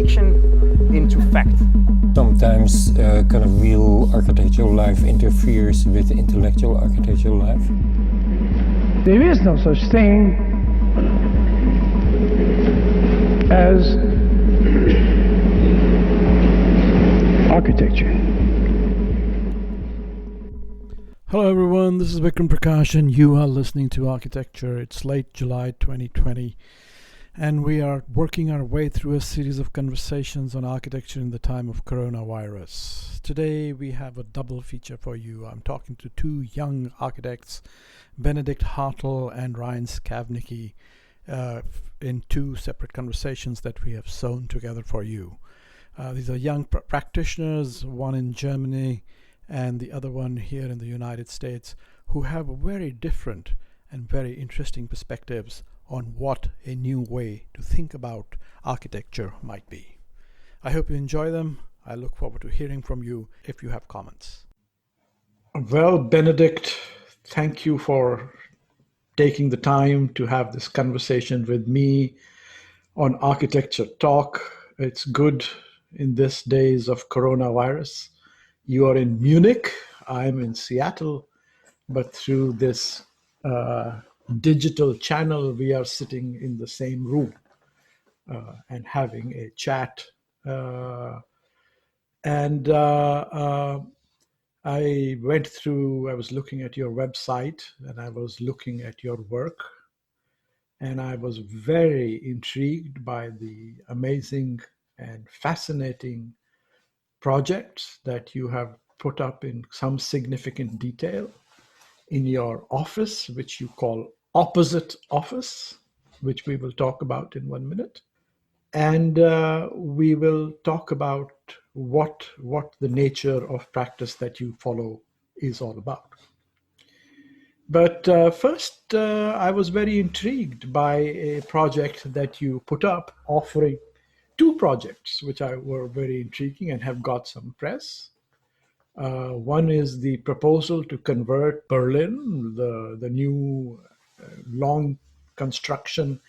fiction into fact. Sometimes kind of real architectural life interferes with intellectual architectural life. There is no such thing as architecture. Hello everyone, this is Vikram Prakash and you are listening to Architecture. It's late July 2020 and we are working our way through a series of conversations on architecture in the time of coronavirus. Today we have a double feature for you. I'm talking to two young architects, Benedikt Hartl and Ryan Scavnicky, in two separate conversations that we have sewn together for you. These are young practitioners, one in Germany and the other one here in the United States, who have very different and very interesting perspectives on what a new way to think about architecture might be. I hope you enjoy them. I look forward to hearing from you if you have comments. Well, Benedikt, thank you for taking the time to have this conversation with me on Architecture Talk. It's good in these days of coronavirus. You are in Munich, I'm in Seattle, but through this digital channel, we are sitting in the same room and having a chat. I was looking at your website and I was looking at your work, and I was very intrigued by the amazing and fascinating projects that you have put up in some significant detail in your office, which you call Opposite Office, which we will talk about in 1 minute. And we will talk about what the nature of practice that you follow is all about. But first, I was very intrigued by a project that you put up offering two projects which were very intriguing and have got some press. One is the proposal to convert Berlin, the new long construction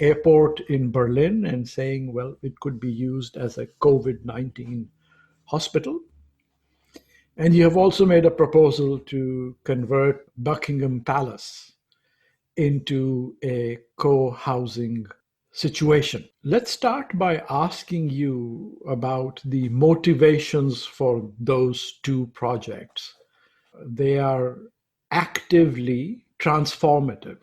airport in Berlin, and saying, well, it could be used as a COVID-19 hospital. And you have also made a proposal to convert Buckingham Palace into a co-housing situation. Let's start by asking you about the motivations for those two projects. They are actively transformative.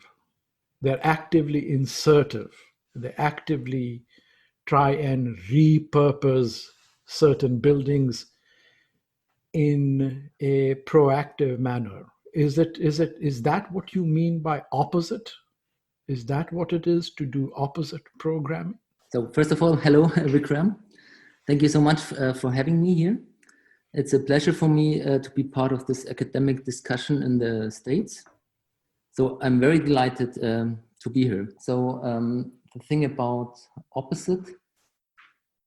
They're actively insertive. They actively try and repurpose certain buildings in a proactive manner. Is that what you mean by opposite? Is that what it is to do opposite programming? So first of all, hello, Vikram. Thank you so much for having me here. It's a pleasure for me to be part of this academic discussion in the States. So I'm very delighted to be here. So the thing about opposite,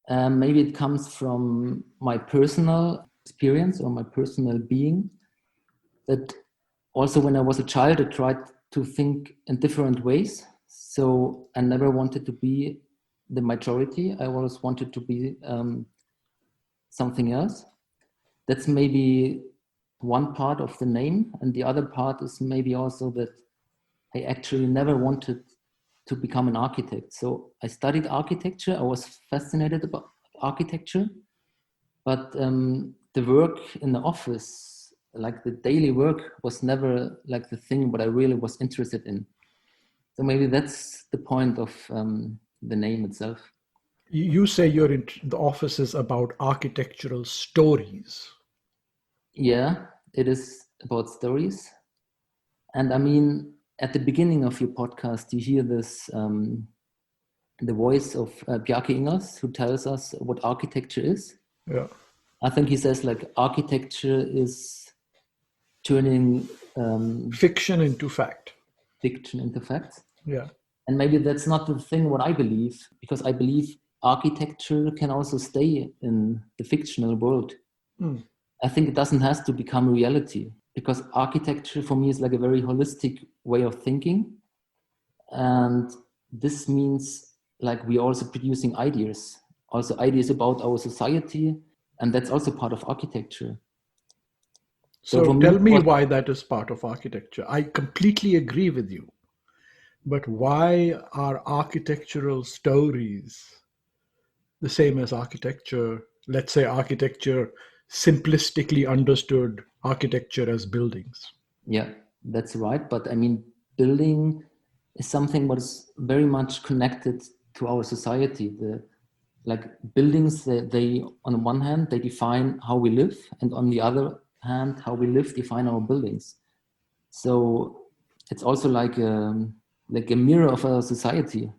maybe it comes from my personal experience or my personal being, that also when I was a child, I tried to think in different ways. So I never wanted to be the majority. I always wanted to be something else. That's maybe one part of the name. And the other part is maybe also that I actually never wanted to become an architect. So I studied architecture. I was fascinated about architecture, but the work in the office, like the daily work, was never like the thing what I really was interested in. So maybe that's the point of the name itself. You say the office is about architectural stories. Yeah, it is about stories. And I mean, at the beginning of your podcast, you hear this, the voice of Bjarke Ingels, who tells us what architecture is. Yeah. I think he says like architecture is turning fiction into fact. Fiction into facts. Yeah. And maybe that's not the thing what I believe, because I believe architecture can also stay in the fictional world. Mm. I think it doesn't have to become reality, because architecture for me is like a very holistic way of thinking. And this means like we're also producing ideas also ideas about our society, and that's also part of architecture. So for tell me what- why that is part of architecture. I completely agree with you. But why are architectural stories the same as architecture? Let's say architecture, simplistically understood architecture as buildings. Yeah, that's right. But I mean, building is something what is very much connected to our society. Like buildings, they on one hand, they define how we live, and on the other hand, how we live define our buildings. So it's also like a mirror of our society.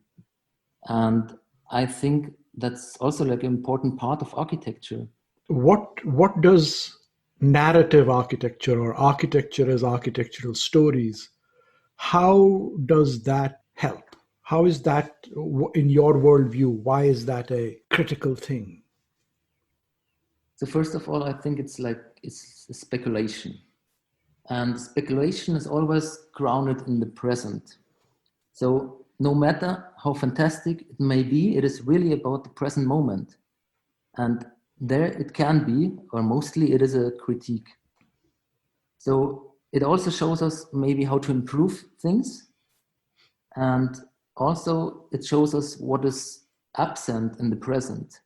And I think that's also like an important part of architecture. What does narrative architecture or architecture as architectural stories, how does that help? How is that in your worldview? Why is that a critical thing? So first of all, I think it's speculation. And speculation is always grounded in the present. So no matter how fantastic it may be, it is really about the present moment. And there it can be, or mostly it is a critique. So it also shows us maybe how to improve things. And also it shows us what is absent in the present.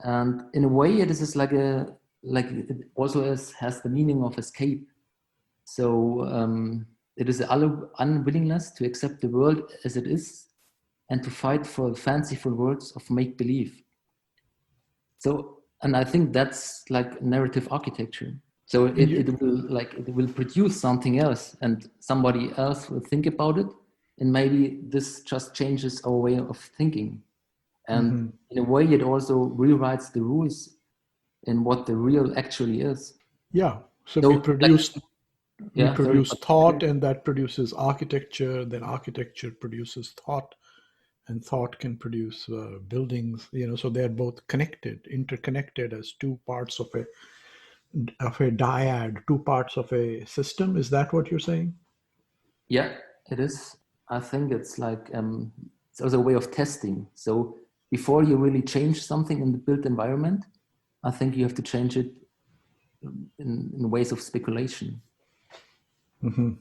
And in a way, it is like it also has the meaning of escape. So it is an unwillingness to accept the world as it is and to fight for fanciful words of make-believe. So, and I think that's like narrative architecture. So it will produce something else, and somebody else will think about it, and maybe this just changes our way of thinking. And in a way, it also rewrites the rules in what the real actually is. Yeah. So we produce thought, sorry. and that produces architecture. Then architecture produces thought, and thought can produce buildings. So they're both connected, interconnected as two parts of a dyad, two parts of a system. Is that what you're saying? Yeah, it is. I think it's like it's also a way of testing. So before you really change something in the built environment, I think you have to change it in ways of speculation.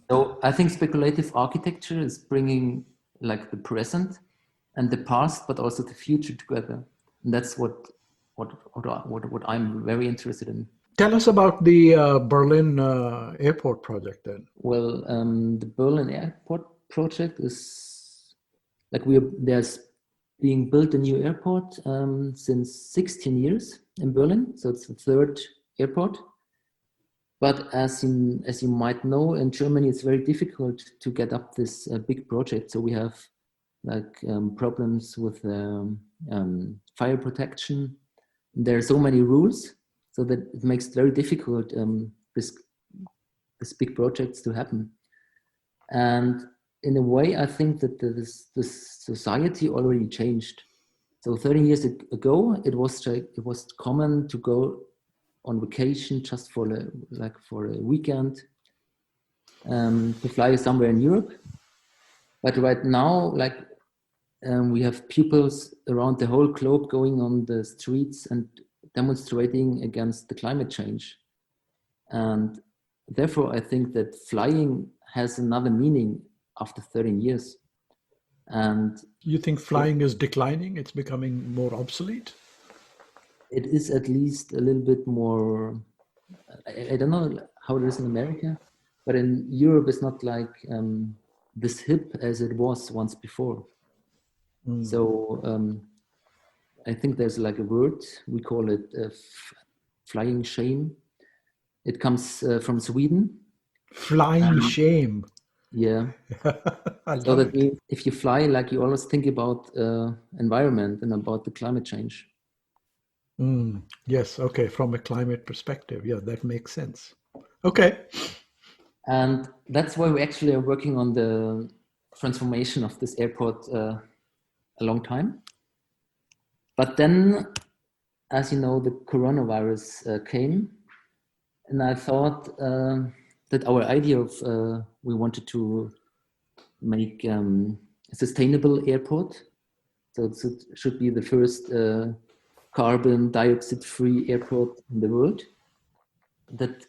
So I think speculative architecture is bringing like the present and the past, but also the future together. And that's what I'm very interested in. Tell us about the Berlin airport project then. Well, the Berlin airport project is like there's being built a new airport since 16 years in Berlin. So it's the third airport. But as you might know, in Germany, it's very difficult to get up this big project. So we have like problems with fire protection. There are so many rules, so that it makes it very difficult this big projects to happen. And in a way, I think that this society already changed. So 30 years ago, it was common to go on vacation just for a weekend, to fly somewhere in Europe. But right now, we have pupils around the whole globe going on the streets and demonstrating against the climate change. And therefore, I think that flying has another meaning after 13 years. And you think flying is declining? It's becoming more obsolete? It is at least a little bit more, I don't know how it is in America, but in Europe it's not like this hip as it was once before. So I think there's like a word, we call it flying shame. It comes from Sweden. Flying shame. Yeah. So that means if you fly, like you always think about environment and about the climate change. Yes, okay, from a climate perspective. Yeah, that makes sense. Okay. And that's why we actually are working on the transformation of this airport a long time. But then, as you know, the coronavirus came, and I thought that our idea of we wanted to make a sustainable airport So it should be the first carbon dioxide-free airport in the world. That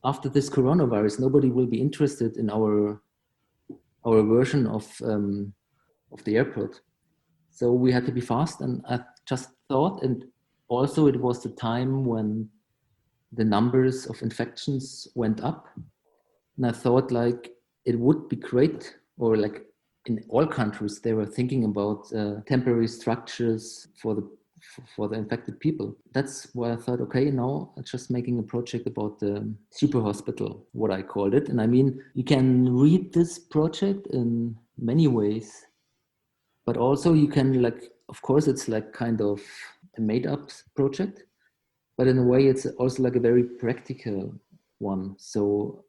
after this coronavirus, nobody will be interested in our version of the airport. So we had to be fast, and I just thought, and also it was the time when the numbers of infections went up, and I thought like it would be great, or like in all countries they were thinking about temporary structures for the infected people. That's why I thought, okay, now I'm just making a project about the super hospital, what I called it. And I mean, you can read this project in many ways, but also you can like, of course, it's like kind of a made up project, but in a way it's also like a very practical one. So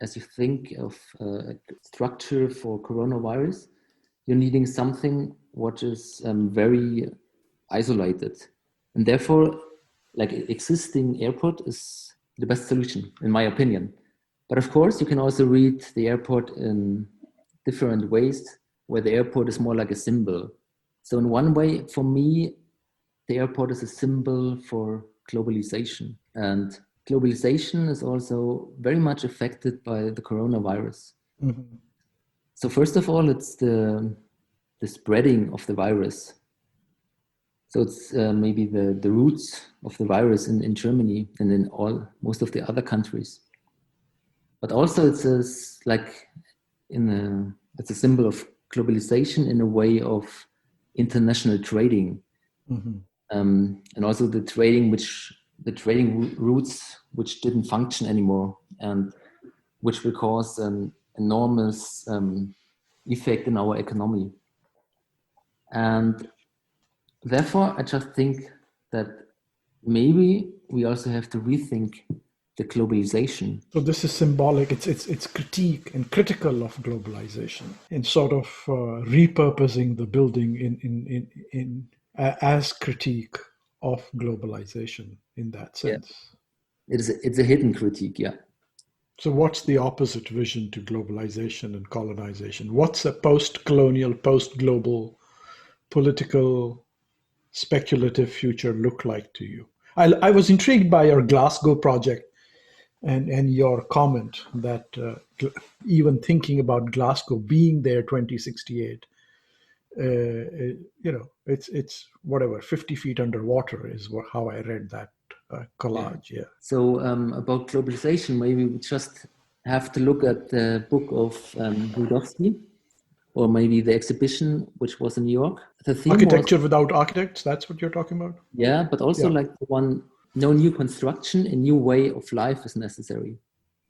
as you think of a structure for coronavirus, you're needing something which is very isolated, and therefore like existing airport is the best solution in my opinion. But of course you can also read the airport in different ways, where the airport is more like a symbol. So in one way, for me, the airport is a symbol for globalization, and globalization is also very much affected by the coronavirus. Mm-hmm. So first of all, it's the spreading of the virus. So it's maybe the roots of the virus in Germany and in most of the other countries. But also it's a symbol of globalization in a way of international trading. Mm-hmm. And also the trading routes which didn't function anymore, and which will cause an enormous effect in our economy. And therefore, I just think that maybe we also have to rethink the globalization. So this is symbolic. It's critique and critical of globalization, and sort of repurposing the building in as critique of globalization in that sense. Yeah. It's a hidden critique, yeah. So what's the opposite vision to globalization and colonization? What's a post-colonial, post-global, political, speculative future look like to you? I was intrigued by your Glasgow project and your comment that even thinking about Glasgow being there 2068, it's whatever, 50 feet underwater is how I read that collage. Yeah. So about globalization, maybe we just have to look at the book of Rudowski, or maybe the exhibition which was in New York. The theme Architecture without architects, that's what you're talking about? Yeah, but also like the one, no new construction, a new way of life is necessary.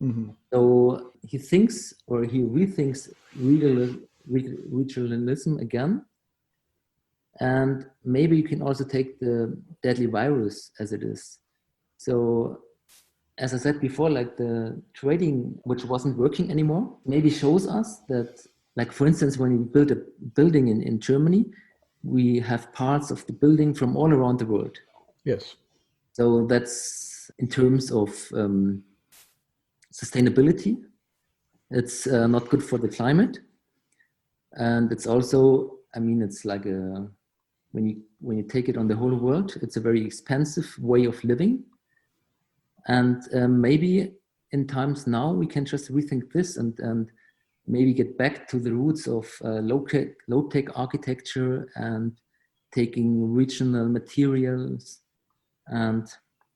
Mm-hmm. So he thinks, or he rethinks regionalism again. And maybe you can also take the deadly virus as it is. So as I said before, like the trading, which wasn't working anymore, maybe shows us that, like for instance, when you build a building in Germany, we have parts of the building from all around the world. Yes. So that's in terms of sustainability. It's not good for the climate. And it's also, I mean, it's like when you take it on the whole world, it's a very expensive way of living. And maybe in times now, we can just rethink this and maybe get back to the roots of low-tech architecture and taking regional materials and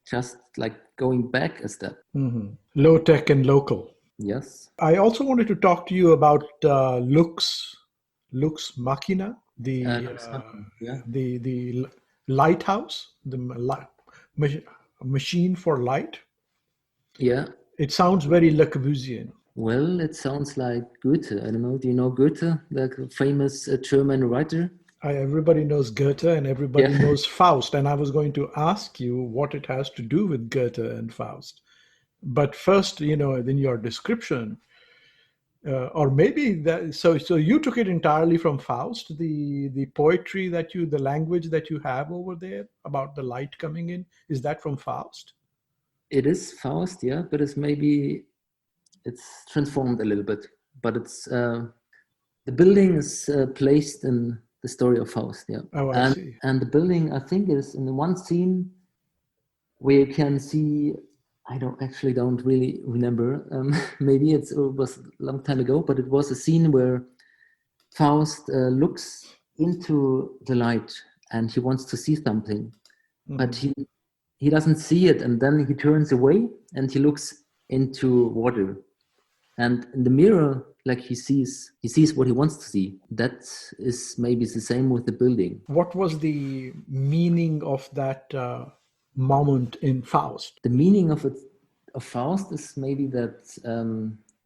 just like going back a step. Mm-hmm. Low-tech and local. Yes. I also wanted to talk to you about Lux Machina, the lighthouse, the machine for light. Yeah. It sounds very Le Corbusier. Well, it sounds like Goethe. I don't know. Do you know Goethe, the famous German writer? Everybody knows Goethe and everybody knows Faust. And I was going to ask you what it has to do with Goethe and Faust. But first, in your description, or maybe that. So you took it entirely from Faust, the poetry the language that you have over there about the light coming in. Is that from Faust? It is Faust, yeah, but it's transformed a little bit. But it's the building is placed in the story of Faust. Yeah. Oh, I see. And the building, I think, is in the one scene where you can see. I don't really remember. Maybe it was a long time ago, but it was a scene where Faust looks into the light and he wants to see something, but he doesn't see it, and then he turns away and he looks into water, and in the mirror, like he sees what he wants to see. That is maybe the same with the building. What was the meaning of that moment in Faust? The meaning of Faust is maybe that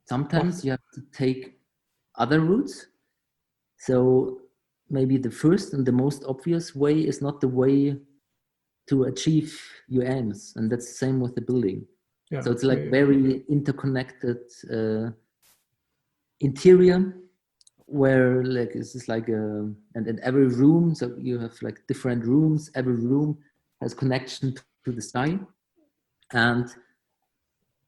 sometimes you have to take other routes. So maybe the first and the most obvious way is not the way to achieve your aims, and that's the same with the building. Yeah, so it's like very interconnected interior, where like this is like and in every room, so you have like different rooms. Every room has connection to the sky, and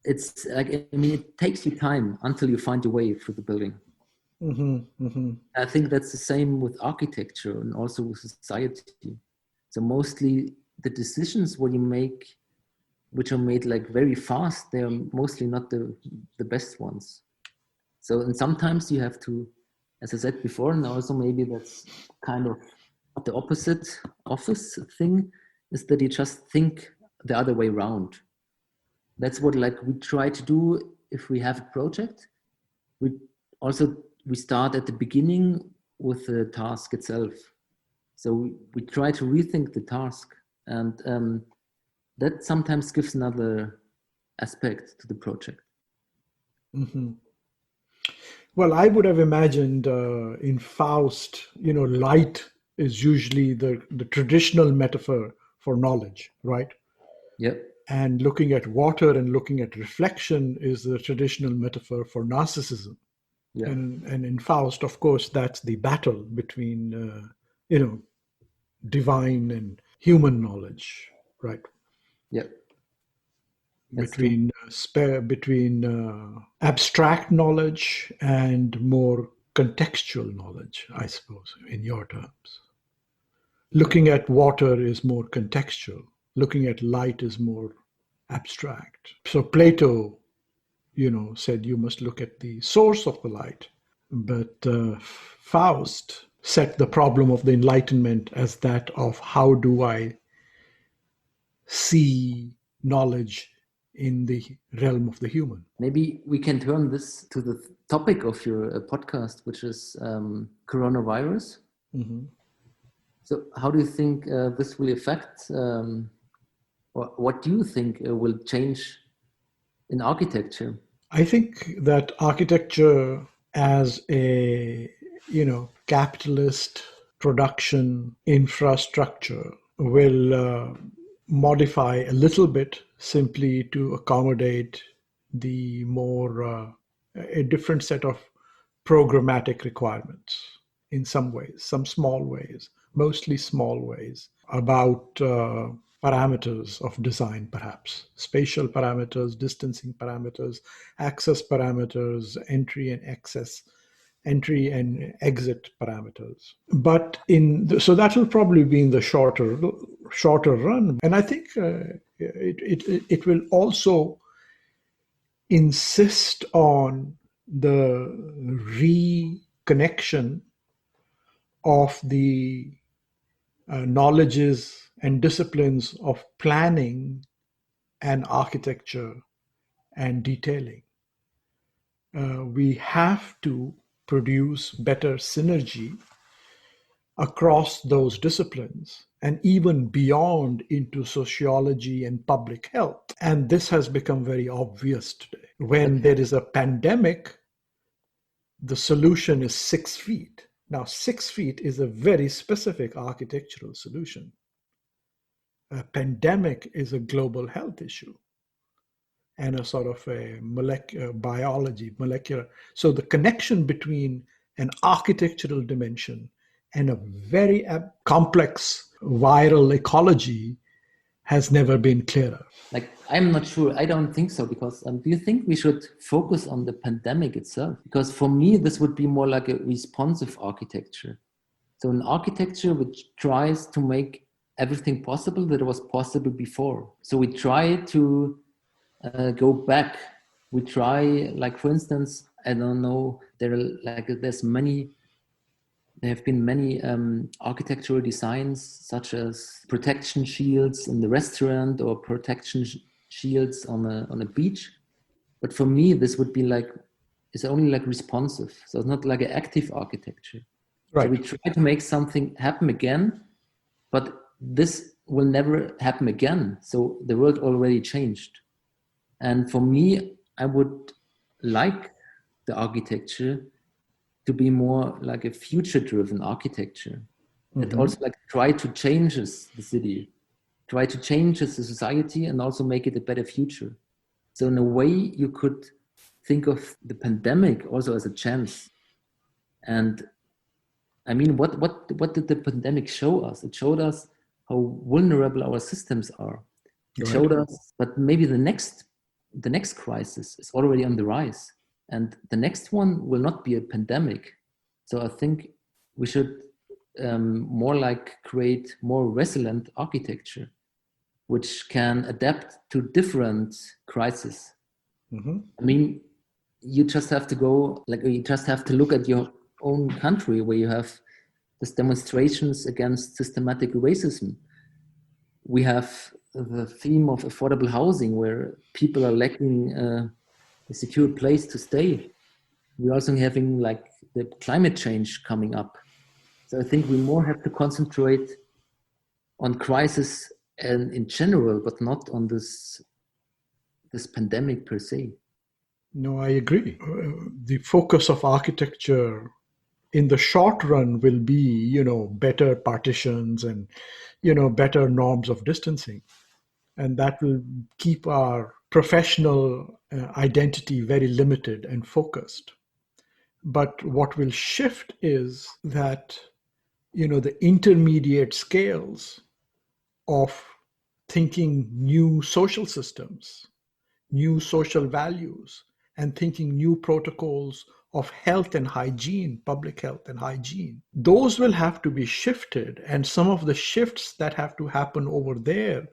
it's like, I mean, it takes you time until you find your way through the building. I think that's the same with architecture and also with society. So mostly the decisions what you make, which are made like very fast, they are mostly not the best ones. So, and sometimes you have to, as I said before, and also maybe that's kind of the opposite office thing, is that you just think the other way around. That's what like we try to do if we have a project. We start at the beginning with the task itself. So we try to rethink the task, and that sometimes gives another aspect to the project. Well, I would have imagined in Faust, light is usually the traditional metaphor for knowledge, right? Yep. And looking at water and looking at reflection is the traditional metaphor for narcissism. Yeah. And in Faust, of course, that's the battle between, divine and human knowledge, right? Yep. Between abstract knowledge and more contextual knowledge, I suppose, in your terms. Looking at water is more contextual. Looking at light is more abstract. So Plato, said you must look at the source of the light. But Faust set the problem of the Enlightenment as that of how do I see knowledge in the realm of the human. Maybe we can turn this to the topic of your podcast, which is coronavirus. So how do you think this will affect, or what do you think will change in architecture? I think that architecture as a, capitalist production infrastructure will modify a little bit simply to accommodate the more, a different set of programmatic requirements in some ways, some small ways, mostly small ways, about parameters of design, perhaps spatial parameters, distancing parameters, access parameters, entry and exit parameters. But so that will probably be in the shorter run, and I think it will also insist on the reconnection of the knowledges and disciplines of planning and architecture and detailing. We have to produce better synergy across those disciplines and even beyond into sociology and public health. And this has become very obvious today. When there is a pandemic, the solution is 6 feet. Now, 6 feet is a very specific architectural solution. A pandemic is a global health issue and a sort of a molecular. So the connection between an architectural dimension and a very complex viral ecology has never been clearer. Like, I'm not sure. I don't think so, because do you think we should focus on the pandemic itself? Because for me, this would be more like a responsive architecture. So an architecture which tries to make everything possible that was possible before. So we try to go back. We try, like for instance, I don't know, there have been many architectural designs such as protection shields in the restaurant or protection shields on a beach. But for me, this would be like, it's only like responsive. So it's not like an active architecture. Right. So we try to make something happen again, but this will never happen again. So the world already changed. And for me, I would like the architecture to be more like a future-driven architecture. That also like try to change the city, try to change the society, and also make it a better future. So in a way, you could think of the pandemic also as a chance. And I mean, what did the pandemic show us? It showed us how vulnerable our systems are. It showed us, but maybe the next crisis is already on the rise. And the next one will not be a pandemic. So I think we should more like create more resilient architecture, which can adapt to different crises. I mean, you just have to go, like you just have to look at your own country where you have these demonstrations against systematic racism. We have the theme of affordable housing where people are lacking a secure place to stay. We're also having like the climate change coming up. So I think we more have to concentrate on crisis and in general, but not on this pandemic per se. No, I agree. The focus of architecture in the short run will be, better partitions and, better norms of distancing. And that will keep our professional identity very limited and focused. But what will shift is that, the intermediate scales of thinking new social systems, new social values, and thinking new protocols of health and hygiene, public health and hygiene. Those will have to be shifted, and some of the shifts that have to happen over there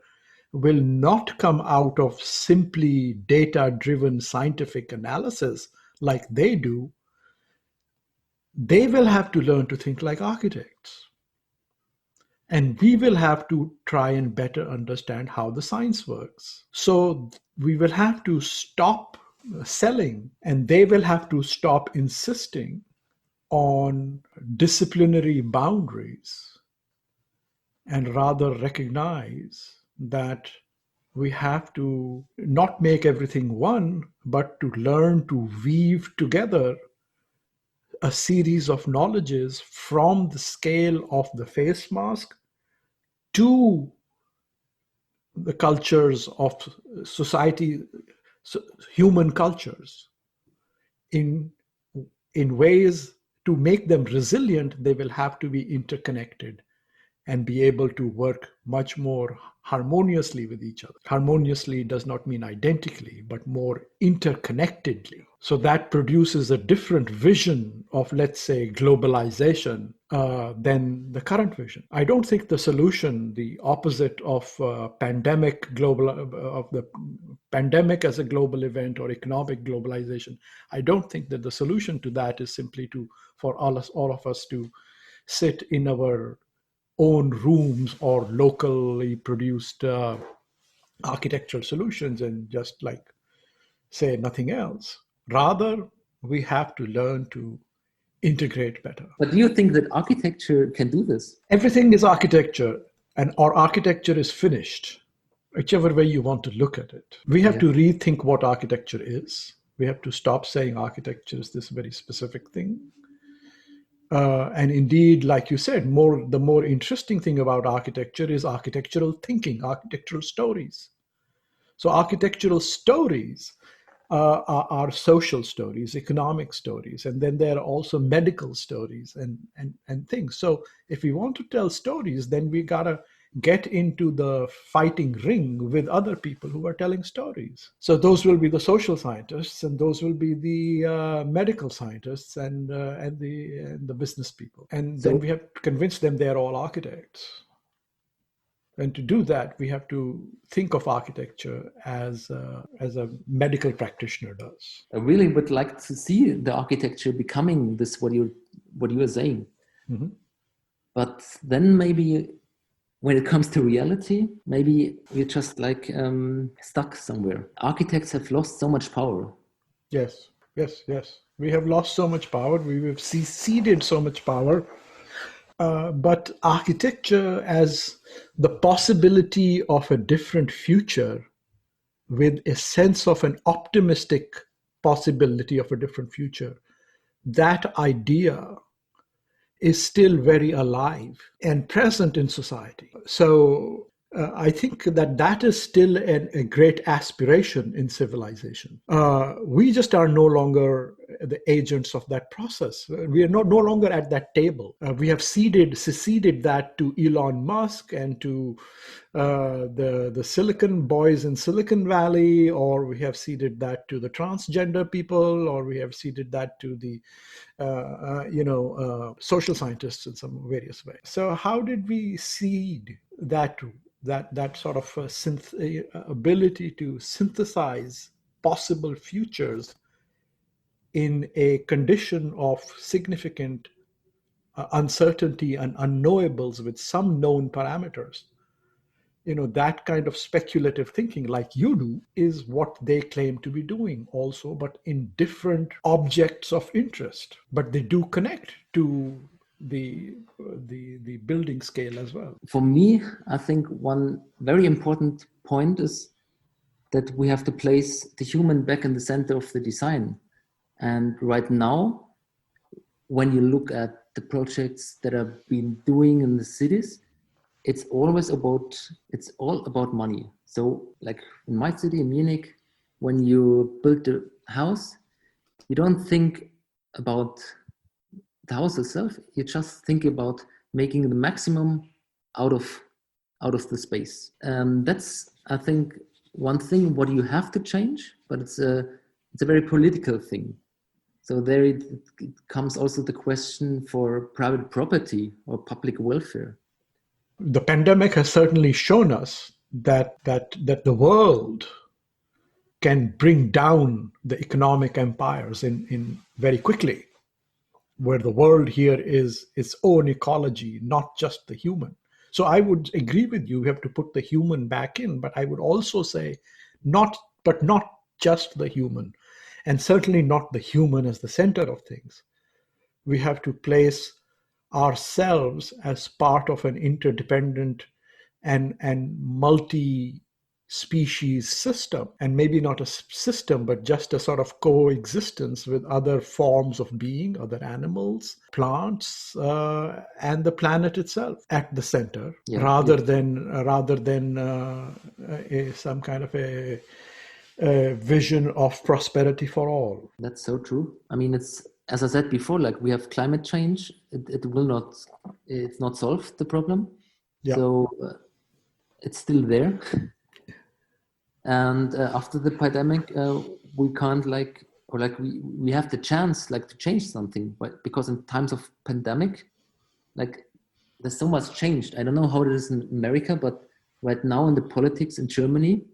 will not come out of simply data-driven scientific analysis like they do. They will have to learn to think like architects. And we will have to try and better understand how the science works. So we will have to stop selling, and they will have to stop insisting on disciplinary boundaries and rather recognize that we have to not make everything one, but to learn to weave together a series of knowledges from the scale of the face mask to the cultures of society, human cultures. In ways to make them resilient, they will have to be interconnected and be able to work much more harmoniously with each other. Harmoniously does not mean identically, but more interconnectedly. So that produces a different vision of, let's say, globalization than the current vision. I don't think the solution, the opposite of the pandemic as a global event or economic globalization, I don't think that the solution to that is simply for all of us to sit in our own rooms or locally produced architectural solutions and just say nothing else. Rather, we have to learn to integrate better. But do you think that architecture can do this? Everything is architecture, and our architecture is finished, whichever way you want to look at it. We have to rethink what architecture is. We have to stop saying architecture is this very specific thing. And indeed, like you said, the more interesting thing about architecture is architectural thinking, architectural stories. So architectural stories are social stories, economic stories, and then there are also medical stories and things. So if we want to tell stories, then we gotta get into the fighting ring with other people who are telling stories. So those will be the social scientists, and those will be the medical scientists, and the business people. And then we have to convince them they are all architects. And to do that, we have to think of architecture as a medical practitioner does. I really would like to see the architecture becoming this, what you are saying. Mm-hmm. But then maybe when it comes to reality, maybe we're just like stuck somewhere. Architects have lost so much power. Yes. We have lost so much power. We have ceded so much power. But architecture as the possibility of a different future, with a sense of an optimistic possibility of a different future, that idea is still very alive and present in society. So I think that is still a great aspiration in civilization. We just are no longer the agents of that process. We are no longer at that table. We have seceded that to Elon Musk and to the Silicon boys in Silicon Valley, or we have ceded that to the transgender people, or we have ceded that to the social scientists in some various ways. So how did we cede that sort of ability to synthesize possible futures in a condition of significant uncertainty and unknowables with some known parameters? That kind of speculative thinking, like you do, is what they claim to be doing also, but in different objects of interest. But they do connect to the building scale as well. For me, I think one very important point is that we have to place the human back in the center of the design. And right now, when you look at the projects that have been doing in the cities, it's all about money. So like in my city, in Munich, when you build a house, you don't think about the house itself. You just think about making the maximum out of the space. That's, I think, one thing what you have to change, but it's a very political thing. So there it comes also the question for private property or public welfare. The pandemic has certainly shown us that the world can bring down the economic empires in very quickly, where the world here is its own ecology, not just the human. So I would agree with you, we have to put the human back in, but I would also say not just the human, and certainly not the human as the center of things. We have to place ourselves as part of an interdependent and multi-species system, and maybe not a system, but just a sort of coexistence with other forms of being, other animals, plants, and the planet itself at the center, rather than some kind of a vision of prosperity for all. That's so true. I mean, it's, as I said before, like we have climate change. It's not solved the problem. Yeah. So it's still there. And after the pandemic, we can't we have the chance to change something, but because in times of pandemic, there's so much changed. I don't know how it is in America, but right now in the politics in Germany,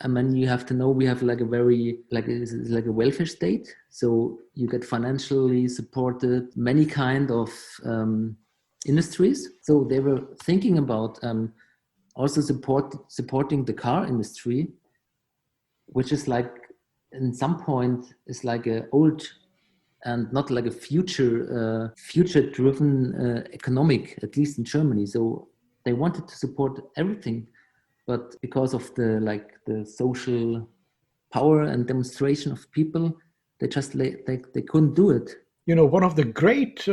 I mean, you have to know we have a very a welfare state. So you get financially supported many kind of industries. So they were thinking about also supporting the car industry, which is in some point is a old and not a future driven economic, at least in Germany. So they wanted to support everything. But because of the social power and demonstration of people, they just they couldn't do it. One of the great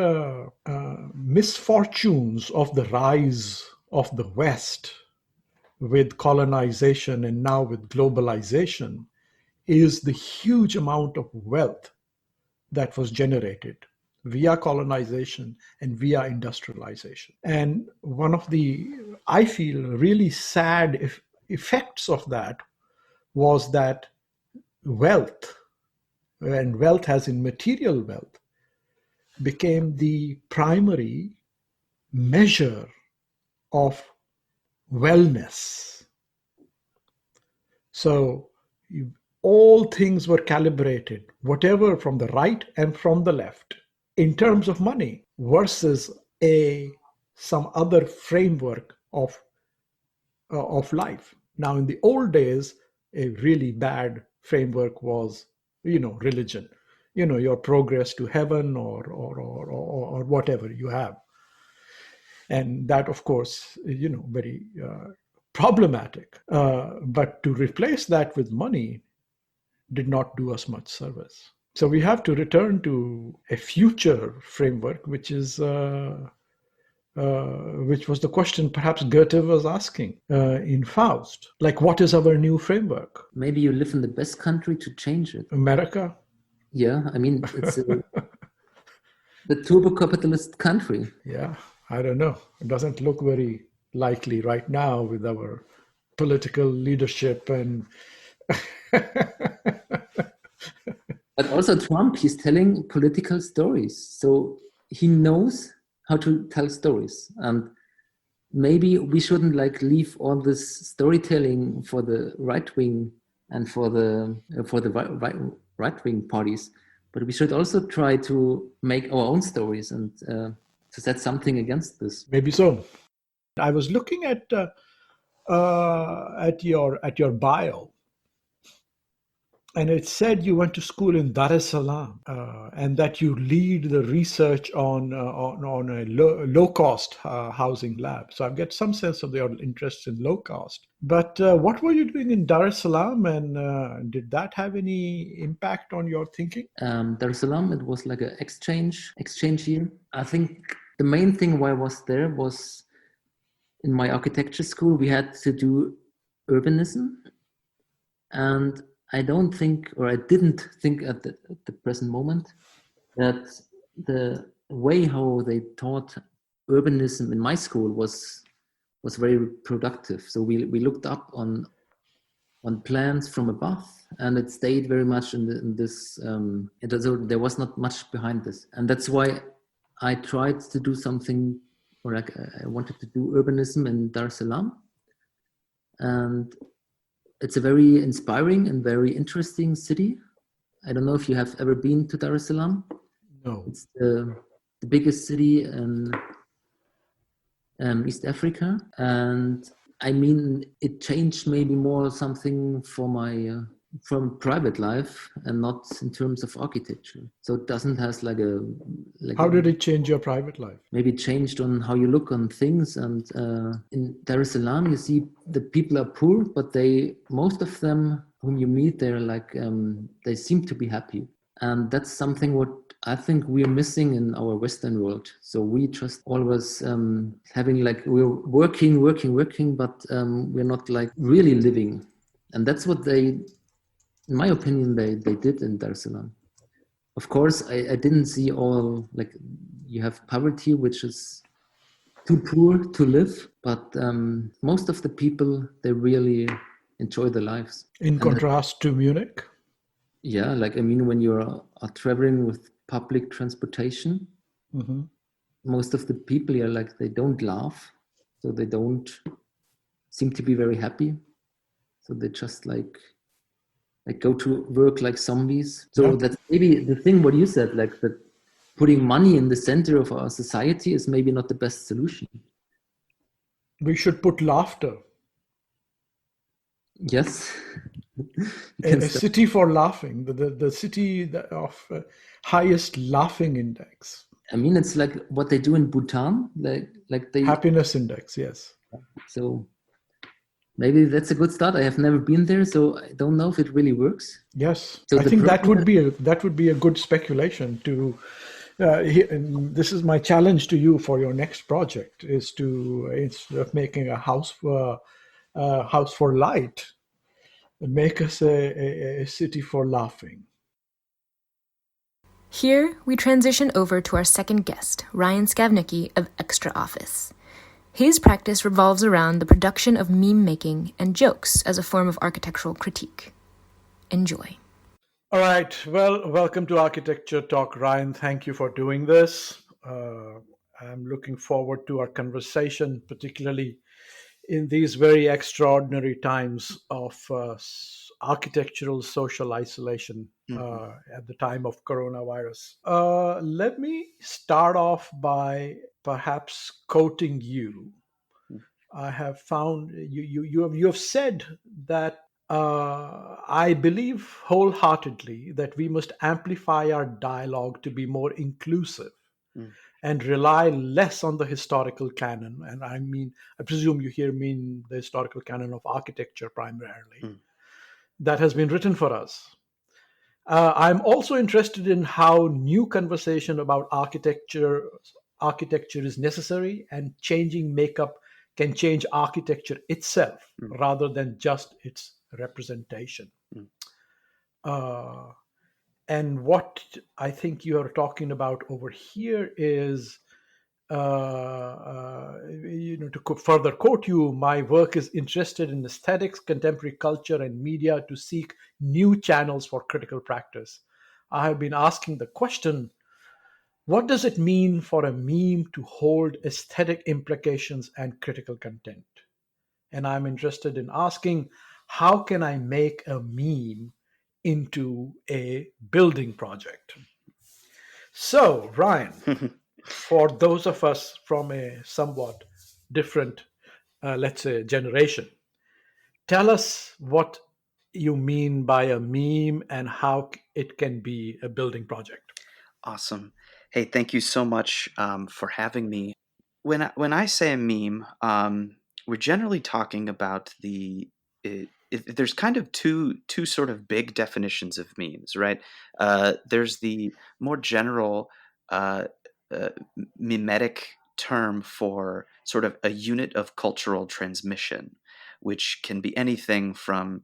misfortunes of the rise of the West with colonization and now with globalization is the huge amount of wealth that was generated via colonization and via industrialization. And one of the, I feel, really sad effects of that was that wealth, and wealth as in material wealth, became the primary measure of wellness. So all things were calibrated, whatever from the right and from the left, in terms of money versus some other framework of life. Now, in the old days, a really bad framework was, religion, your progress to heaven or whatever you have. And that, of course, very problematic. But to replace that with money did not do us much service. So we have to return to a future framework, which was the question perhaps Goethe was asking in Faust. Like, what is our new framework? Maybe you live in the best country to change it. America? Yeah, I mean, it's the turbo-capitalist country. Yeah, I don't know. It doesn't look very likely right now with our political leadership and... But also Trump, he's telling political stories. So he knows how to tell stories. And maybe we shouldn't leave all this storytelling for the right wing and for the right wing parties, but we should also try to make our own stories and to set something against this. Maybe so. I was looking at your bio, and it said you went to school in Dar es Salaam, and that you lead the research on a low-cost housing lab. So I get some sense of your interest in low-cost. But what were you doing in Dar es Salaam, and did that have any impact on your thinking? Dar es Salaam, it was like an exchange year. I think the main thing why I was there was in my architecture school, we had to do urbanism, and I don't think, or I didn't think at the present moment, that the way how they taught urbanism in my school was very productive. So we looked up on plans from above, and it stayed very much in this. There was not much behind this, and that's why I tried to do something, or I wanted to do urbanism in Dar es Salaam, and it's a very inspiring and very interesting city. I don't know if you have ever been to Dar es Salaam. No. It's the biggest city in East Africa. And I mean, it changed maybe more something for my from private life and not in terms of architecture. So it doesn't have How did it change your private life? Maybe it changed on how you look on things. And in Dar es Salaam, you see the people are poor, but most of them whom you meet, they're they seem to be happy. And that's something what I think we're missing in our Western world. So we just always having we're working, but we're not really living. And that's what in my opinion, they did in Dar es Salaam. Of course, I didn't see all, you have poverty, which is too poor to live, but most of the people, they really enjoy their lives. In contrast to Munich? Yeah, when you are traveling with public transportation, mm-hmm. most of the people are they don't laugh, so they don't seem to be very happy. So they just go to work like zombies. So yeah. That's maybe the thing what you said, that putting money in the center of our society is maybe not the best solution. We should put laughter. Yes. A city for laughing, the city of highest laughing index. I mean, it's what they do in Bhutan, they happiness index, yes. So maybe that's a good start. I have never been there, so I don't know if it really works. Yes, so I think that would be a good speculation to. And this is my challenge to you for your next project: is to, instead of making a house for light, make us a city for laughing. Here, we transition over to our second guest, Ryan Scavnicky of Extra Office. His practice revolves around the production of meme making and jokes as a form of architectural critique. Enjoy. All right. Well, welcome to Architecture Talk, Ryan. Thank you for doing this. I'm looking forward to our conversation, particularly in these very extraordinary times of architectural social isolation at the time of coronavirus. Let me start off by perhaps quoting you. I have found you have said that I believe wholeheartedly that we must amplify our dialogue to be more inclusive and rely less on the historical canon. And I presume you here mean the historical canon of architecture primarily, that has been written for us. I'm also interested in how new conversation about architecture is necessary, and changing makeup can change architecture itself rather than just its representation. And what I think you are talking about over here is, to further quote you, my work is interested in aesthetics, contemporary culture, and media to seek new channels for critical practice. I have been asking the question, what does it mean for a meme to hold aesthetic implications and critical content? And I'm interested in asking, how can I make a meme into a building project? So, Ryan, for those of us from a somewhat different, let's say, generation, tell us what you mean by a meme and how it can be a building project. Awesome. Hey, thank you so much for having me. When I say a meme, we're generally talking about there's kind of two sort of big definitions of memes, right? There's the more general mimetic term for sort of a unit of cultural transmission, which can be anything from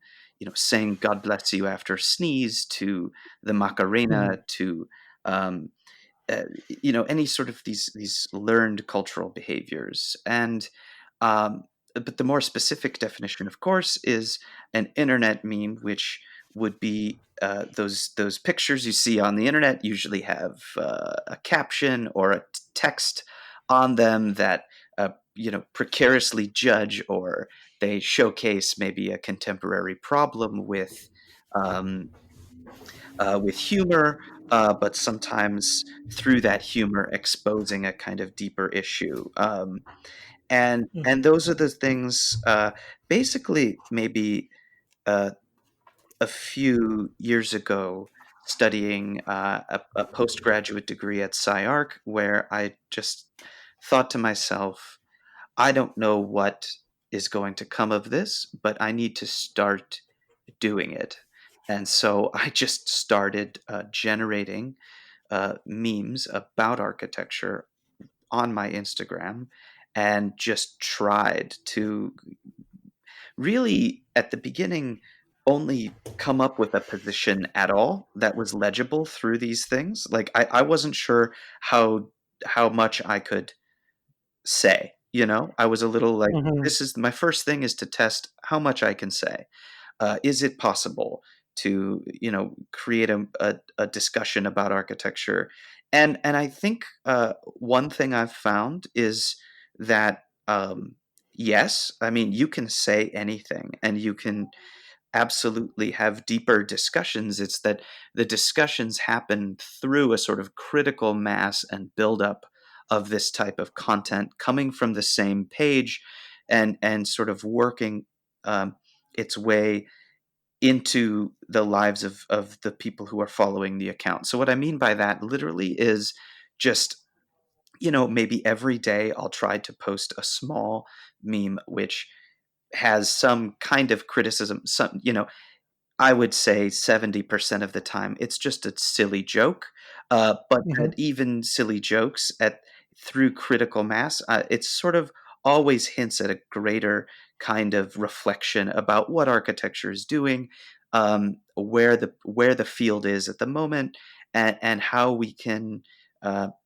saying "God bless you" after a sneeze to the Macarena to any sort of these learned cultural behaviors. And but the more specific definition, of course, is an internet meme, which would be those pictures you see on the internet usually have a caption or a text on them that precariously judge, or they showcase maybe a contemporary problem with humor, but sometimes through that humor exposing a kind of deeper issue. And those are the things, basically, maybe a few years ago, studying a postgraduate degree at SciArc, where I just thought to myself, I don't know what is going to come of this, but I need to start doing it. And so I just started generating memes about architecture on my Instagram, and just tried to really, at the beginning, only come up with a position at all that was legible through these things. Like I wasn't sure how much I could say. I was a little like, this is my first thing, is to test how much I can say. Is it possible to create a discussion about architecture? And I think one thing I've found is that yes, I mean, you can say anything, and you can absolutely have deeper discussions. It's that the discussions happen through a sort of critical mass and buildup of this type of content coming from the same page, and sort of working its way into the lives of the people who are following the account. So what I mean by that literally is just, maybe every day I'll try to post a small meme which has some kind of criticism. I would say 70% of the time it's just a silly joke, but that even silly jokes through critical mass, it's sort of always hints at a greater kind of reflection about what architecture is doing, where the field is at the moment, and how we can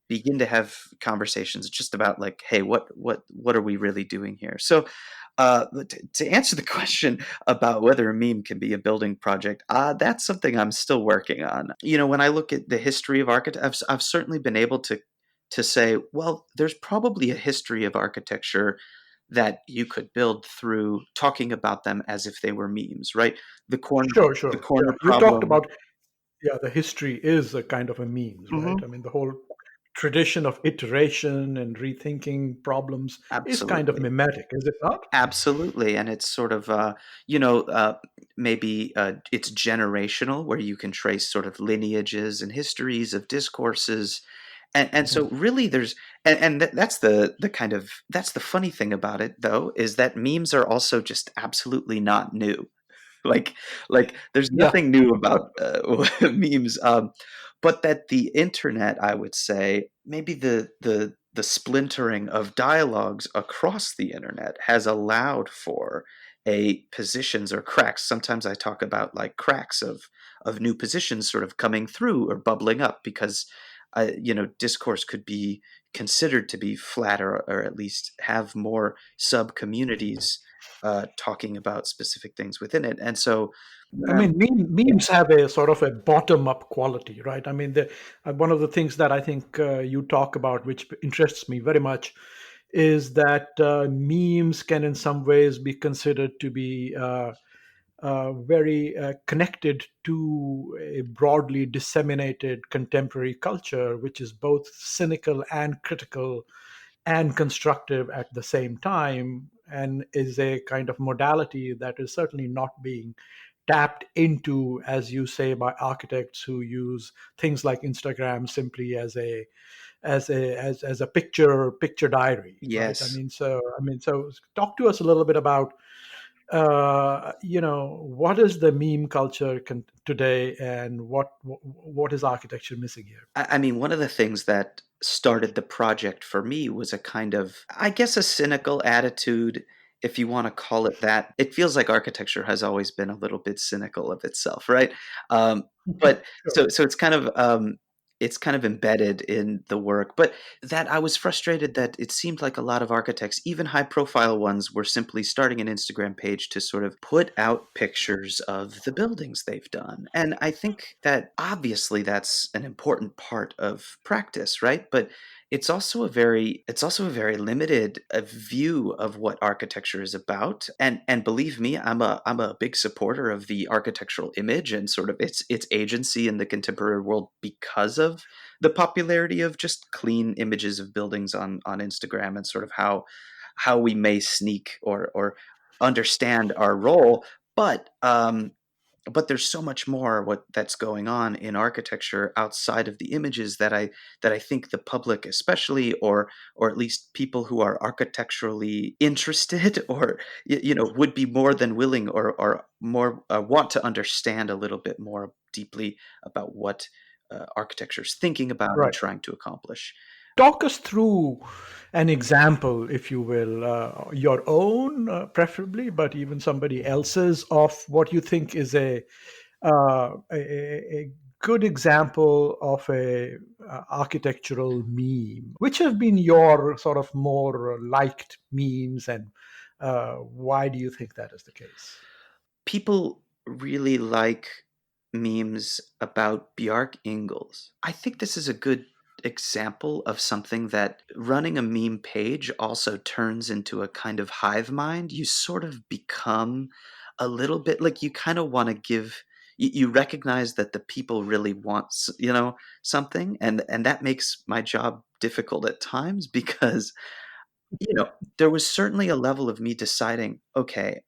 begin to have conversations just about like, hey, what are we really doing here? So to answer the question about whether a meme can be a building project, that's something I'm still working on. When I look at the history of architecture, I've certainly been able to say, well, there's probably a history of architecture that you could build through talking about them as if they were memes, right? The corner, Sure, the sure. corner Yeah, you talked problem. about, yeah, the history is a kind of a memes, right? Mhm. I mean, the whole tradition of iteration and rethinking problems is kind of Absolutely. mimetic, is it not? Absolutely, and it's sort of maybe it's generational, where you can trace sort of lineages and histories of discourses, and so Mhm. really there's that's the kind of that's the funny thing about it, though, is that memes are also just absolutely not new. like there's Yeah. nothing new about memes, but that the internet, I would say, maybe the splintering of dialogues across the internet has allowed for a positions or cracks. Sometimes I talk about like cracks of new positions sort of coming through or bubbling up, because discourse could be considered to be flatter, or at least have more sub communities talking about specific things within it. And so, I mean, yeah, memes have a sort of a bottom-up quality, right? I mean, one of the things that I think you talk about, which interests me very much, is that memes can, in some ways, be considered to be very connected to a broadly disseminated contemporary culture, which is both cynical and critical and constructive at the same time, and is a kind of modality that is certainly not being tapped into, as you say, by architects who use things like Instagram simply as a picture diary, right? yes. So talk to us a little bit about what is the meme culture today, and what is architecture missing here? I mean, one of the things that started the project for me was a kind of, I guess, a cynical attitude, if you want to call it that. It feels like architecture has always been a little bit cynical of itself, right? But Sure. so it's kind of embedded in the work. But that I was frustrated that it seemed like a lot of architects, even high profile ones, were simply starting an Instagram page to sort of put out pictures of the buildings they've done. And I think that obviously that's an important part of practice, right? But it's also a very limited view of what architecture is about. And believe me, I'm a big supporter of the architectural image and sort of its agency in the contemporary world, because of the popularity of just clean images of buildings on Instagram, and sort of how we may sneak or understand our role. But there's so much more that's going on in architecture outside of the images, that I think the public, especially, or at least people who are architecturally interested, or would be more than willing, or more want to understand a little bit more deeply about what architecture is thinking about and Right. trying to accomplish. Talk us through an example, if you will, your own, preferably, but even somebody else's, of what you think is a good example of a architectural meme. Which have been your sort of more liked memes, and why do you think that is the case? People really like memes about Bjark Ingels. I think this is a good example of something that running a meme page also turns into a kind of hive mind. You sort of become a little bit like, you kind of want to give, you recognize that the people really want something, and that makes my job difficult at times, because there was certainly a level of me deciding, okay,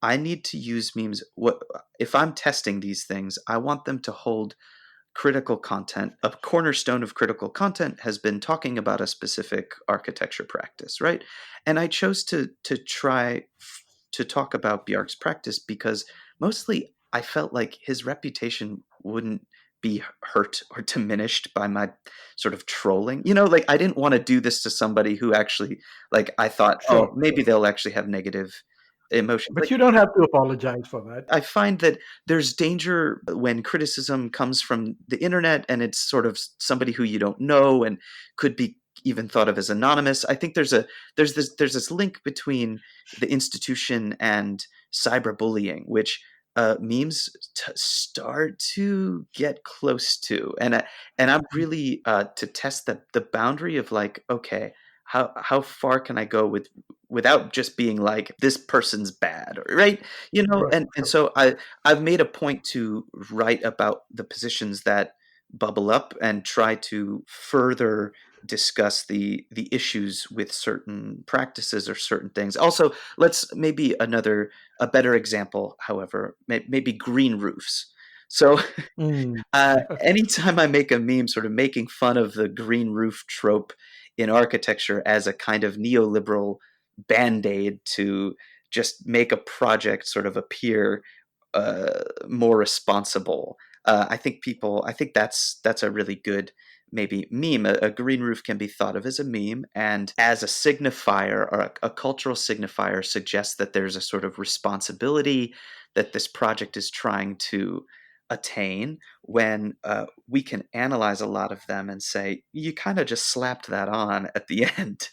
I need to use memes. What if I'm testing these things? I want them to hold critical content. A cornerstone of critical content has been talking about a specific architecture practice, right? And I chose to try to talk about Bjark's practice, because mostly I felt like his reputation wouldn't be hurt or diminished by my sort of trolling. Like, I didn't want to do this to somebody who actually, like, I thought, Sure, oh, maybe sure. they'll actually have negative emotions. But you don't have to apologize for that. I find that there's danger when criticism comes from the internet and it's sort of somebody who you don't know and could be even thought of as anonymous. I think there's this link between the institution and cyberbullying, which memes start to get close to, and I'm really to test the boundary of like, okay, how far can I go without just being like, this person's bad, right? Right. And so I've made a point to write about the positions that bubble up and try to further discuss the issues with certain practices or certain things. Also, let's maybe a better example, however, maybe green roofs. So Mm. anytime I make a meme sort of making fun of the green roof trope in architecture as a kind of neoliberal band-aid to just make a project sort of appear more responsible, I think that's a really good maybe meme. A green roof can be thought of as a meme, and as a signifier or a cultural signifier suggests that there's a sort of responsibility that this project is trying to attain, when we can analyze a lot of them and say, you kind of just slapped that on at the end.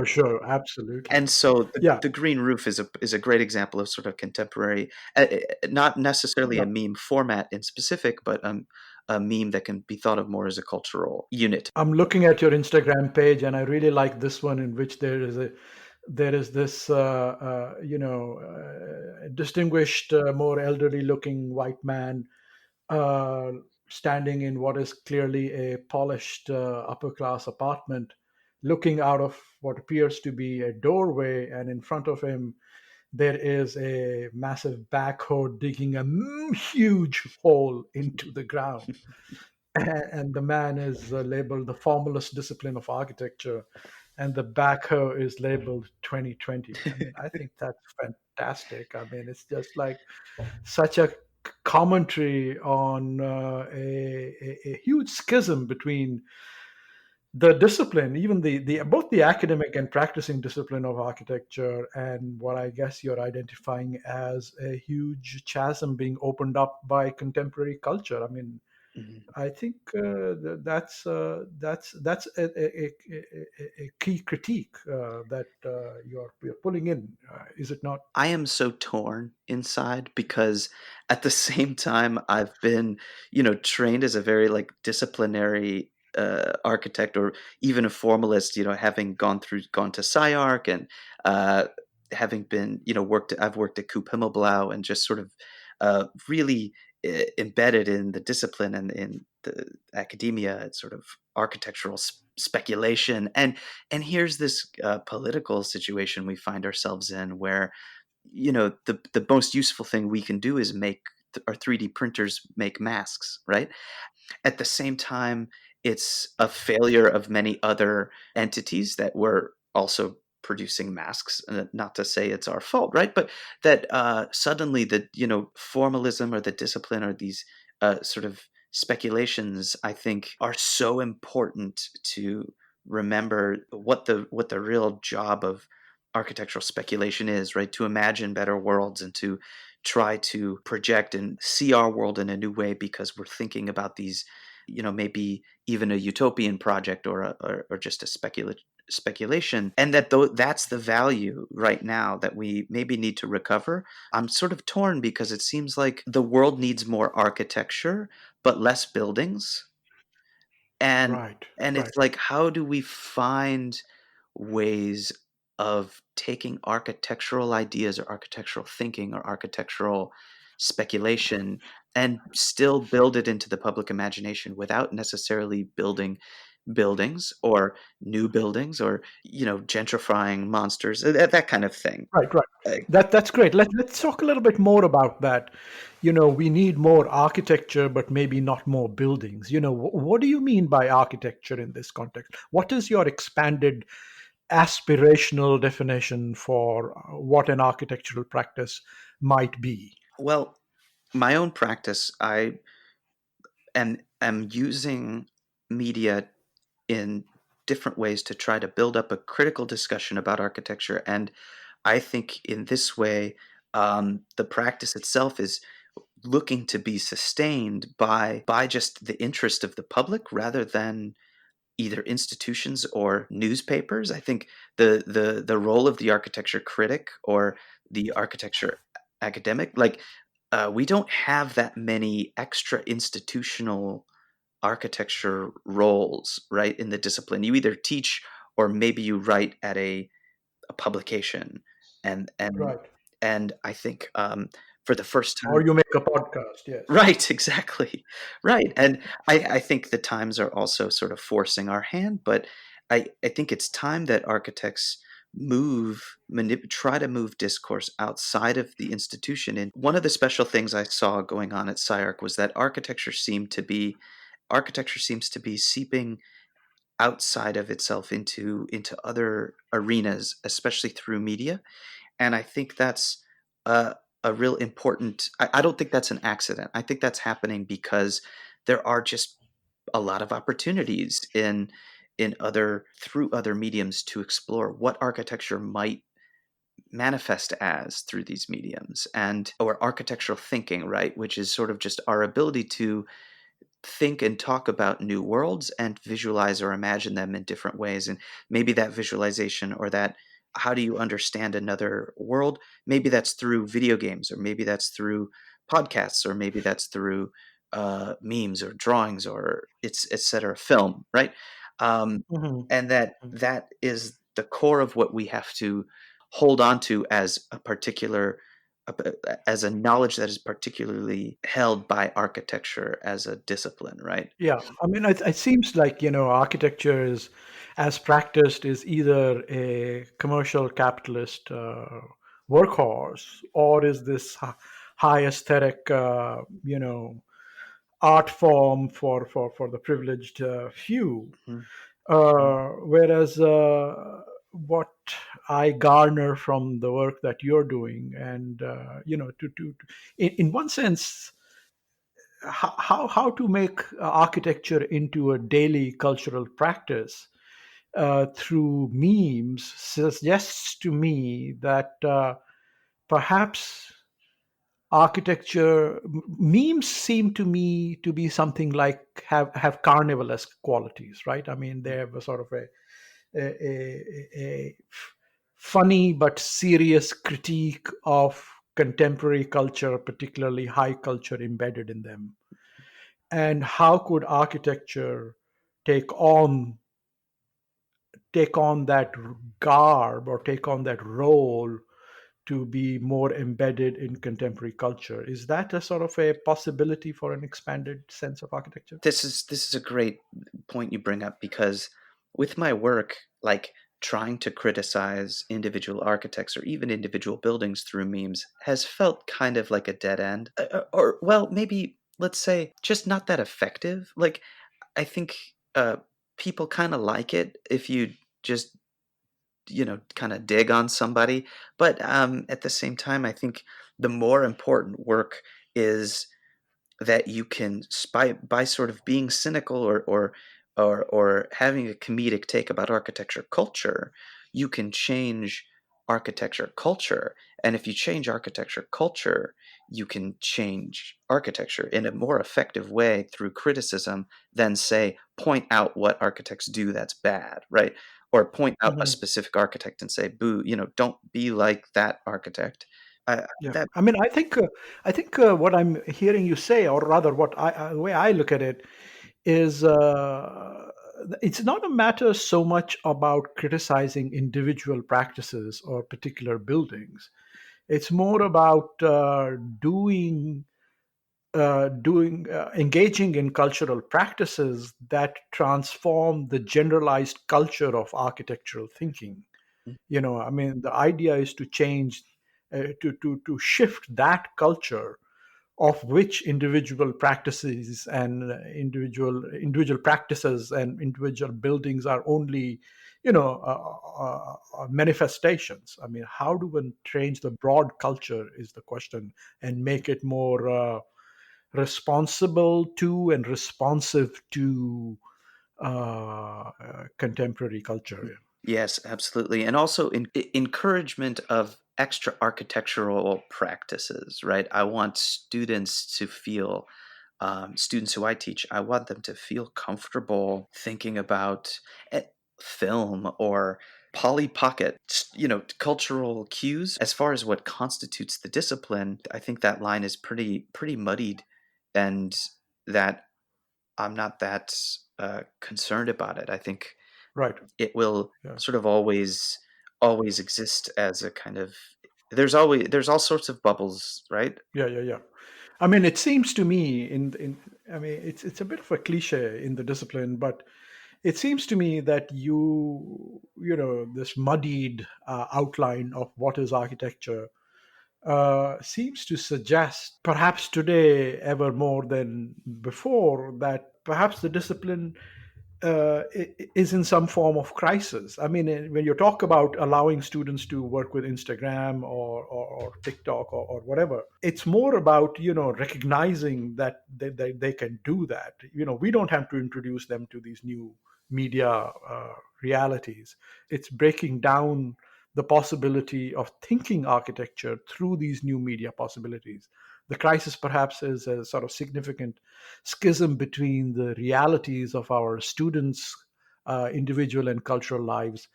Sure, absolutely. And so Yeah, the green roof is a great example of sort of contemporary, not necessarily yeah. a meme format in specific, but a meme that can be thought of more as a cultural unit. I'm looking at your Instagram page, and I really like this one in which there is this distinguished, more elderly looking white man uh, standing in what is clearly a polished upper class apartment, looking out of what appears to be a doorway, and in front of him there is a massive backhoe digging a huge hole into the ground. And the man is labeled the formalist discipline of architecture, and the backhoe is labeled 2020. I mean, I think that's fantastic. I mean, it's just like such a commentary on a huge schism between the discipline, even the both the academic and practicing discipline of architecture, and what I guess you're identifying as a huge chasm being opened up by contemporary culture. I mean, Mhm. I think that's a key critique that you're pulling in, is it not? I am so torn inside because at the same time I've been, trained as a very like disciplinary architect, or even a formalist, having gone to SciArc, and uh, having been, I've worked at Coop Himmelblau and just sort of really embedded in the discipline and in the academia. It's sort of architectural speculation, and here's this political situation we find ourselves in where, the most useful thing we can do is make our 3D printers make masks, right? At the same time, it's a failure of many other entities that were also producing masks. Not to say it's our fault, right? But that suddenly the formalism or the discipline or these sort of speculations, I think, are so important to remember what the real job of architectural speculation is, right? To imagine better worlds and to try to project and see our world in a new way because we're thinking about these, maybe even a utopian project or just a speculation, and that's the value right now that we maybe need to recover. I'm sort of torn because it seems like the world needs more architecture but less buildings, and Right, right. it's like, how do we find ways of taking architectural ideas or architectural thinking or architectural speculation and still build it into the public imagination without necessarily building buildings or new buildings or gentrifying monsters, that kind of thing. Right, right. Uh, That's great. Let's talk a little bit more about that. We need more architecture, but maybe not more buildings. What do you mean by architecture in this context? What is your expanded aspirational definition for what an architectural practice might be? well, my own practice, I am using media in different ways to try to build up a critical discussion about architecture, and I think in this way, the practice itself is looking to be sustained by just the interest of the public rather than either institutions or newspapers. I think the role of the architecture critic or the architecture academic, like we don't have that many extra institutional architecture roles, right, in the discipline. You either teach or maybe you write at a publication, and and Right. and I think for the first Or time. you make a podcast, yes. Right, exactly. Right. And I think the times are also sort of forcing our hand, but I think it's time that architects try to move discourse outside of the institution. And one of the special things I saw going on at SciArc was that architecture seems to be seeping outside of itself into other arenas, especially through media. And I think that's a, a real important. I don't think that's an accident. I think that's happening because there are just a lot of opportunities in other through other mediums to explore what architecture might manifest as through these mediums, and or architectural thinking, right, which is sort of just our ability to think and talk about new worlds and visualize or imagine them in different ways. And maybe that visualization or that how do you understand another world? Maybe that's through video games, or maybe that's through podcasts, or maybe that's through memes or drawings, or it's et cetera, film, right? Um, Mhm. and that is the core of what we have to hold on to as a particular as a knowledge that is particularly held by architecture as a discipline, right? Yeah, I mean, it seems like, architecture is, as practiced, is either a commercial capitalist workhorse, or is this high aesthetic, art form for the privileged few. Mhm. Whereas what I garner from the work that you're doing, and in one sense, how to make architecture into a daily cultural practice through memes suggests to me that perhaps memes seem to me to be something like have carnivalesque qualities, right? I mean, they have a sort of a funny but serious critique of contemporary culture, particularly high culture embedded in them. And how could architecture take on that garb, or take on that role, to be more embedded in contemporary culture? Is that a sort of a possibility for an expanded sense of architecture? This is a great point you bring up, because with my work, like trying to criticize individual architects or even individual buildings through memes has felt kind of like a dead end. Or well, maybe let's say just not that effective. Like I think people kind of like it if you just kind of dig on somebody, but at the same time, I think the more important work is that you can by sort of being cynical or having a comedic take about architecture culture, you can change architecture culture. And if you change architecture culture, you can change architecture in a more effective way through criticism than, say, point out what architects do that's bad, right? Or point out a Mhm. specific architect and say, boo, don't be like that architect. Yeah, That I mean, I think what I'm hearing you say, or rather, the way I look at it, is it's not a matter so much about criticizing individual practices or particular buildings. It's more about engaging in cultural practices that transform the generalized culture of architectural thinking. I mean, the idea is to change, to shift that culture, of which individual practices and individual practices and individual buildings are only manifestations. I mean, how do we change the broad culture is the question, and make it more responsible to and responsive to contemporary culture. Yes, absolutely. And also encouragement of extra architectural practices, right? I want students to feel, students who I teach, I want them to feel comfortable thinking about eh, film or Polly Pocket, cultural cues. As far as what constitutes the discipline, I think that line is pretty muddied, and that I'm not that concerned about it. I think Right. it will Yeah. sort of always exist as a kind of, there's all sorts of bubbles, right? Yeah. I mean, it seems to me I mean, it's a bit of a cliche in the discipline, but it seems to me that this muddied outline of what is architecture seems to suggest, perhaps today ever more than before, that perhaps the discipline is in some form of crisis. I mean, when you talk about allowing students to work with Instagram or TikTok or whatever, it's more about recognizing that they can do that. We don't have to introduce them to these new media realities. It's breaking down the possibility of thinking architecture through these new media possibilities. The crisis perhaps is a sort of significant schism between the realities of our students' individual and cultural lives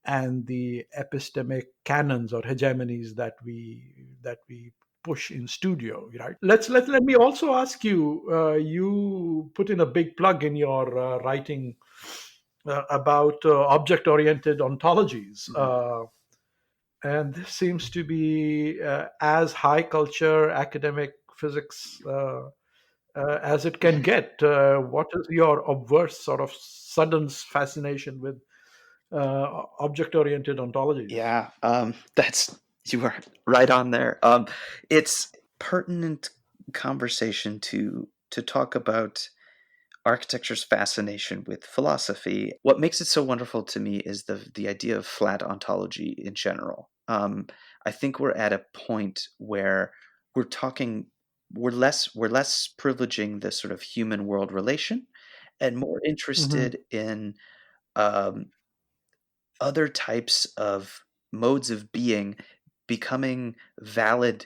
and the epistemic canons or hegemonies that we push in studio, right? Let me also ask you. You put in a big plug in your writing about object-oriented ontologies. And this seems to be as high culture academic physics as it can get. What is your obverse sort of sudden fascination with object-oriented ontologies? Yeah, that's you are right on there. It's pertinent conversation to talk about architecture's fascination with philosophy. What makes it so wonderful to me is the idea of flat ontology in general. I think we're at a point where we're talking we're less privileging the sort of human world relation and more Hmm. interested in um, other types of modes of being becoming valid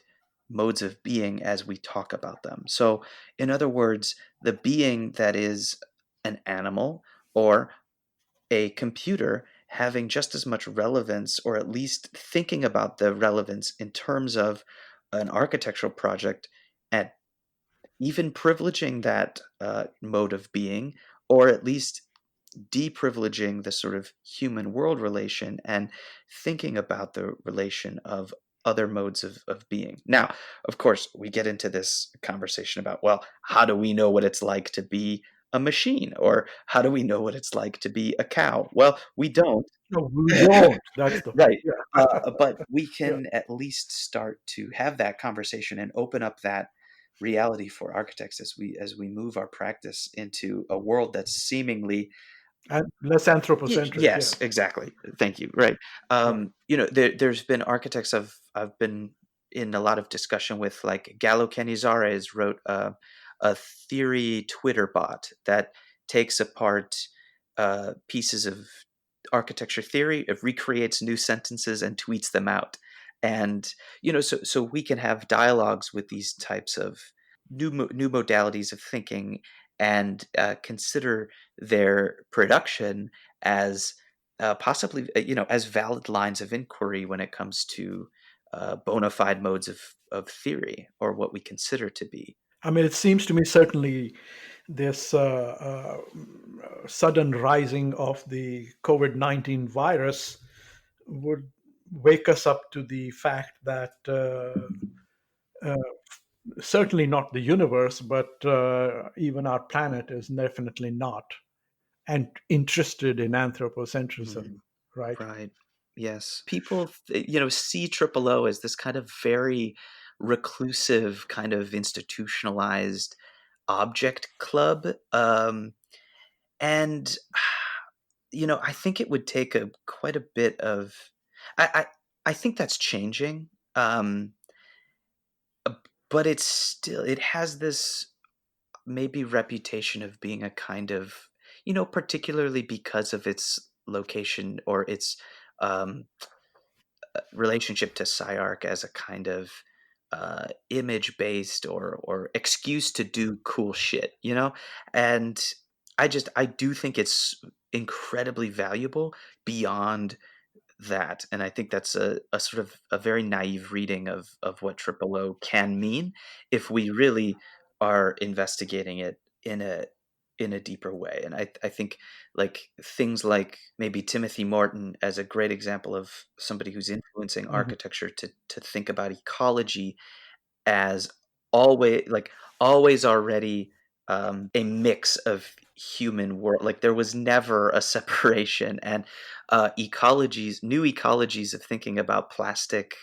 modes of being as we talk about them. So, in other words, the being that is an animal or a computer having just as much relevance, or at least thinking about the relevance in terms of an architectural project, and even privileging that mode of being, or at least deprivileging the sort of human world relation and thinking about the relation of other modes of being. Now, of course, we get into this conversation about, well, how do we know what it's like to be a machine? Or how do we know what it's like to be a cow? Well, we don't. No, we don't. That's the point. Right. Yeah. But we Yeah. can at least start to have that conversation and open up that reality for architects as we move our practice into a world that's seemingly. And less anthropocentric. Yeah. Yes, exactly. Thank you. Right. Yeah. There's been architects I've been in a lot of discussion with, like Gallo Canizares wrote a theory Twitter bot that takes apart pieces of architecture theory, it recreates new sentences and tweets them out. And so we can have dialogues with these types of new modalities of thinking, and consider their production as possibly as valid lines of inquiry when it comes to bona fide modes of theory, or what we consider to be. I mean, it seems to me certainly this sudden rising of the COVID-19 virus would wake us up to the fact that uh, certainly not the universe, but even our planet is definitely not and interested in anthropocentrism, Mhm. right? Right. Yes. People, see OOO as this kind of very reclusive, kind of institutionalized object club. And I think it would take quite a bit of. I think that's changing. Uh, but it has this maybe reputation of being a kind of, particularly because of its location or its relationship to SciArc as a kind of image-based or excuse to do cool shit, And I do think it's incredibly valuable beyond that. And I think that's a sort of a very naive reading of what OOO can mean if we really are investigating it in a deeper way. And I think like things like maybe Timothy Morton as a great example of somebody who's influencing architecture to think about ecology as always already a mix of human world. Like there was never a separation, and new ecologies of thinking about plastic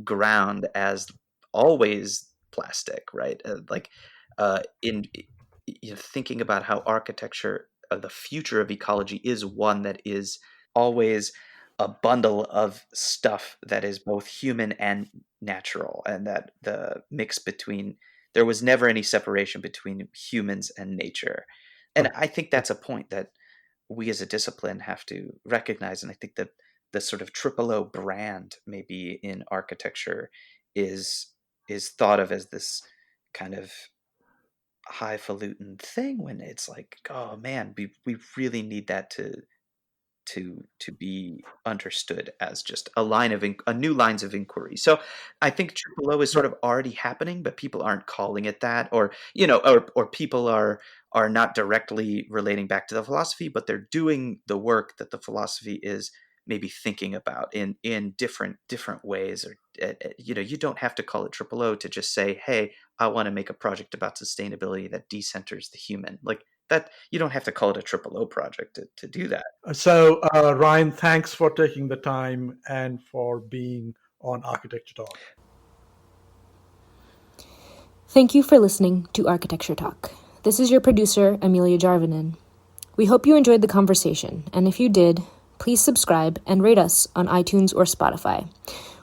ground as always plastic, right? In thinking about how architecture, the future of ecology is one that is always a bundle of stuff that is both human and natural, and that the mix between there was never any separation between humans and nature. And I think that's a point that we as a discipline have to recognize. And I think that the sort of OOO brand maybe in architecture is thought of as this kind of highfalutin thing when it's like, oh man, we really need that to be understood as just a new lines of inquiry. So I think OOO is sort of already happening, but people aren't calling it that, or people are not directly relating back to the philosophy, but they're doing the work that the philosophy is maybe thinking about in different ways. Or you don't have to call it OOO to just say, hey, I want to make a project about sustainability that decenters the human. Like that, you don't have to call it a OOO project to do that. So, Ryan, thanks for taking the time and for being on Architecture Talk. Thank you for listening to Architecture Talk. This is your producer, Amelia Jarvinen. We hope you enjoyed the conversation, and if you did, please subscribe and rate us on iTunes or Spotify.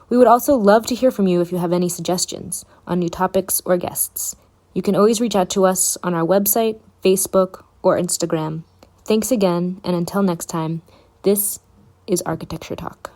We would also love to hear from you if you have any suggestions on new topics or guests. You can always reach out to us on our website, Facebook, or Instagram. Thanks again, and until next time, this is Architecture Talk.